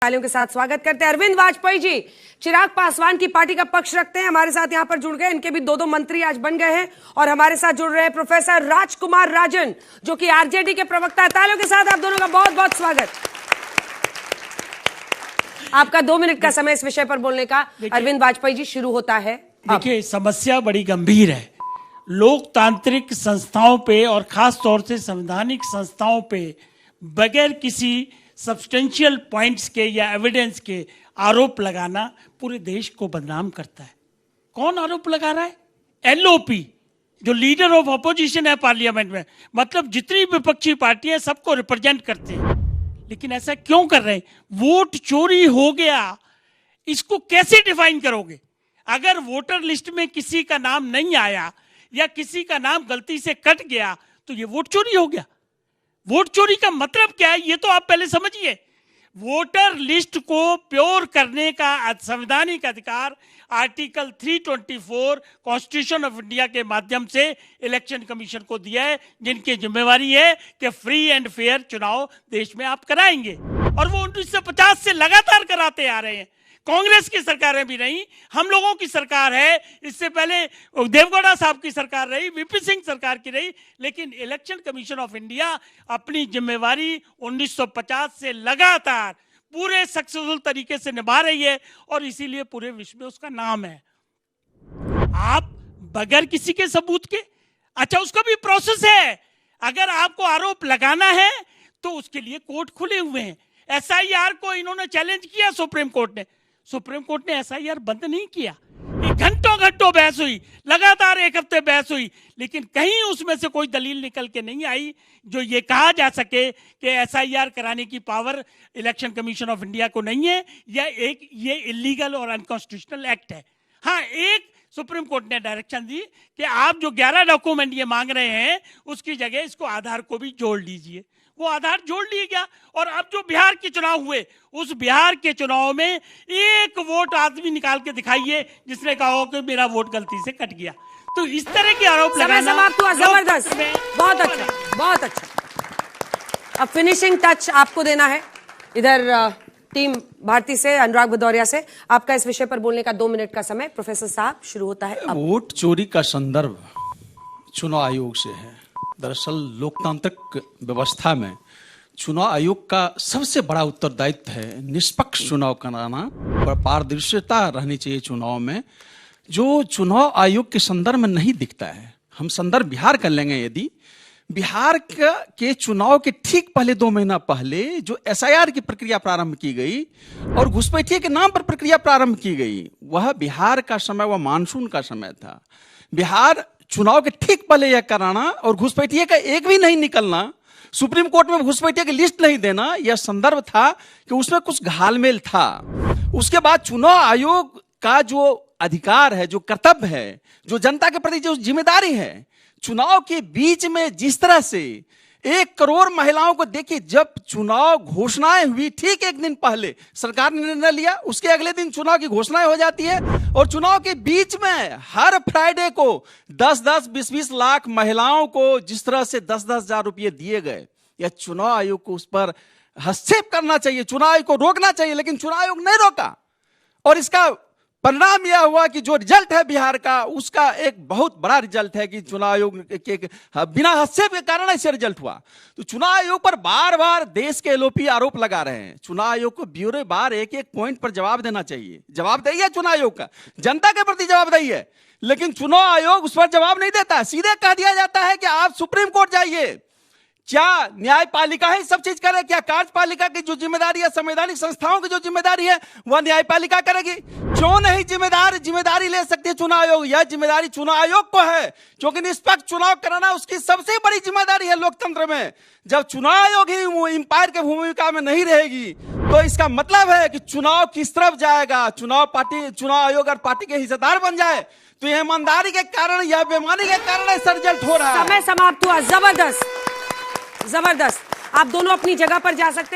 तालियों के साथ स्वागत करते हैं। अरविंद वाजपेयी जी चिराग पासवान की पार्टी का पक्ष रखते हैं, हमारे साथ यहां पर जुड़ गए। इनके भी दो मंत्री आज बन गए हैं और हमारे साथ जुड़ रहे हैं प्रोफेसर राजकुमार राजन जो कि आरजेडी के प्रवक्ता है। तालियों के साथ आप दोनों का बहुत बहुत स्वागत। आपका 2 मिनट का समय इस विषय पर बोलने का। अरविंद वाजपेयी जी शुरू होता है। देखिए, समस्या बड़ी गंभीर है। लोकतांत्रिक संस्थाओं पे और खास तौर से संवैधानिक संस्थाओं पे बगैर किसी सब्सटेंशियल पॉइंट्स के या एविडेंस के आरोप लगाना पूरे देश को बदनाम करता है। कौन आरोप लगा रहा है? एलओपी, जो लीडर ऑफ अपोजिशन है पार्लियामेंट में, मतलब जितनी विपक्षी पार्टियां सबको रिप्रेजेंट करते हैं। लेकिन ऐसा क्यों कर रहे हैं? वोट चोरी हो गया, इसको कैसे डिफाइन करोगे? अगर वोटर लिस्ट में किसी का नाम नहीं आया या किसी का नाम गलती से कट गया तो ये वोट चोरी हो गया। वोट चोरी का मतलब क्या है ये तो आप पहले समझिए। वोटर लिस्ट को प्योर करने का संवैधानिक अधिकार आर्टिकल 324 कॉन्स्टिट्यूशन ऑफ इंडिया के माध्यम से इलेक्शन कमीशन को दिया है, जिनकी जिम्मेवारी है कि फ्री एंड फेयर चुनाव देश में आप कराएंगे। और वो 1950 से लगातार कराते आ रहे हैं। कांग्रेस की सरकारें भी नहीं, हम लोगों की सरकार है, इससे पहले देवगौड़ा साहब की सरकार रही, वीपी सिंह सरकार की रही, लेकिन इलेक्शन कमीशन ऑफ इंडिया अपनी जिम्मेवारी 1950 से लगातार पूरे सक्सेसफुल तरीके से निभा रही है और इसीलिए पूरे विश्व में उसका नाम है। आप बगैर किसी के सबूत के, अच्छा उसका भी प्रोसेस है। अगर आपको आरोप लगाना है तो उसके लिए कोर्ट खुले हुए हैं। एसआईआर को इन्होंने चैलेंज किया सुप्रीम कोर्ट ने, सुप्रीम कोर्ट ने एसआईआर बंद नहीं किया। घंटों घंटों बहस हुई, लगातार 1 हफ्ते बहस हुई, लेकिन कहीं उसमें से कोई दलील निकल के नहीं आई जो ये कहा जा सके कि एसआईआर कराने की power election commission of India को नहीं है या ये इलीगल और अनकॉन्स्टिट्यूशनल एक्ट है। हाँ, एक सुप्रीम कोर्ट ने डायरेक्शन दी कि आप जो 11 डॉक्यूमेंट ये मांग रहे हैं उसकी जगह इसको आधार को भी जोड़ लीजिए। वो आधार जोड़ लिया गया। और अब जो बिहार के चुनाव हुए, उस बिहार के चुनाव में एक वोट आदमी निकाल के दिखाइए जिसने कहा हो कि मेरा वोट गलती से कट गया। तो इस तरह के आरोप लगाना समाप्त हुआ। जबरदस्त, बहुत अच्छा, बहुत अच्छा। अब फिनिशिंग टच आपको देना है। इधर टीम भारती से अनुराग भदौरिया से आपका इस विषय पर बोलने का 2 मिनट का समय। प्रोफेसर साहब शुरू होता है अब। वोट चोरी का संदर्भ चुनाव आयोग से है। दरअसल लोकतांत्रिक व्यवस्था में चुनाव आयोग का सबसे बड़ा उत्तरदायित्व है निष्पक्ष चुनाव कराना, पारदर्शिता रहनी चाहिए चुनाव में, जो चुनाव आयोग के संदर्भ में नहीं दिखता है। हम संदर्भ बिहार कर लेंगे। यदि बिहार के चुनाव के ठीक पहले 2 महीना पहले जो एसआईआर की प्रक्रिया प्रारंभ की गई और घुसपैठिये के नाम पर प्रक्रिया प्रारंभ की गई, वह बिहार का समय, वह मानसून का समय था। बिहार चुनाव के ठीक पहले यह कराना और घुसपैठिये का एक भी नहीं निकलना, सुप्रीम कोर्ट में घुसपैठिये की लिस्ट नहीं देना, यह संदर्भ था कि उसमें कुछ घालमेल था। उसके बाद चुनाव आयोग का जो अधिकार है, जो कर्तव्य है, जो जनता के प्रति जो जिम्मेदारी है, चुनाव के बीच में जिस तरह से 1 करोड़ महिलाओं को, देखिए जब चुनाव घोषणाएं हुई ठीक 1 दिन पहले सरकार ने निर्णय लिया, उसके अगले दिन चुनाव की घोषणाएं हो जाती है और चुनाव के बीच में हर फ्राइडे को 10-10, 20-20 लाख महिलाओं को जिस तरह से 10-10 हजार रुपये दिए गए, यह चुनाव आयोग को उस पर हस्तक्षेप करना चाहिए, चुनाव आयोग को रोकना चाहिए, लेकिन चुनाव आयोग नहीं रोका। और इसका परिणाम यह हुआ कि जो रिजल्ट है बिहार का, उसका एक बहुत बड़ा रिजल्ट है कि चुनाव आयोग के बिना हस्तक्षेप के कारण ऐसे रिजल्ट हुआ। तो चुनाव आयोग पर बार बार देश के एलओपी आरोप लगा रहे हैं। चुनाव आयोग को ब्यूरो बार एक पॉइंट पर जवाब देना चाहिए। जवाबदेही है चुनाव आयोग का, जनता के प्रति जवाबदेही है, लेकिन चुनाव आयोग उस पर जवाब नहीं देता। सीधे कह दिया जाता है कि आप सुप्रीम कोर्ट जाइए। क्या न्यायपालिका ही सब चीज करे? क्या कार्यपालिका की जो जिम्मेदारी है, संवैधानिक संस्थाओं की जो जिम्मेदारी है, वह न्यायपालिका करेगी? क्यों नहीं जिम्मेदारी ले सकती है चुनाव आयोग? यह जिम्मेदारी चुनाव आयोग को है, क्योंकि निष्पक्ष चुनाव कराना उसकी सबसे बड़ी जिम्मेदारी है लोकतंत्र में। जब चुनाव आयोग ही इंपायर के भूमिका में नहीं रहेगी तो इसका मतलब है कि चुनाव किस तरफ जाएगा? चुनाव आयोग और पार्टी के हिस्सेदार बन जाए तो यह ईमानदारी के कारण या बेईमानी के कारण ऐसा रिजल्ट हो रहा है। समय समाप्त हुआ। जबरदस्त, जबरदस्त। आप दोनों अपनी जगह पर जा सकते हैं।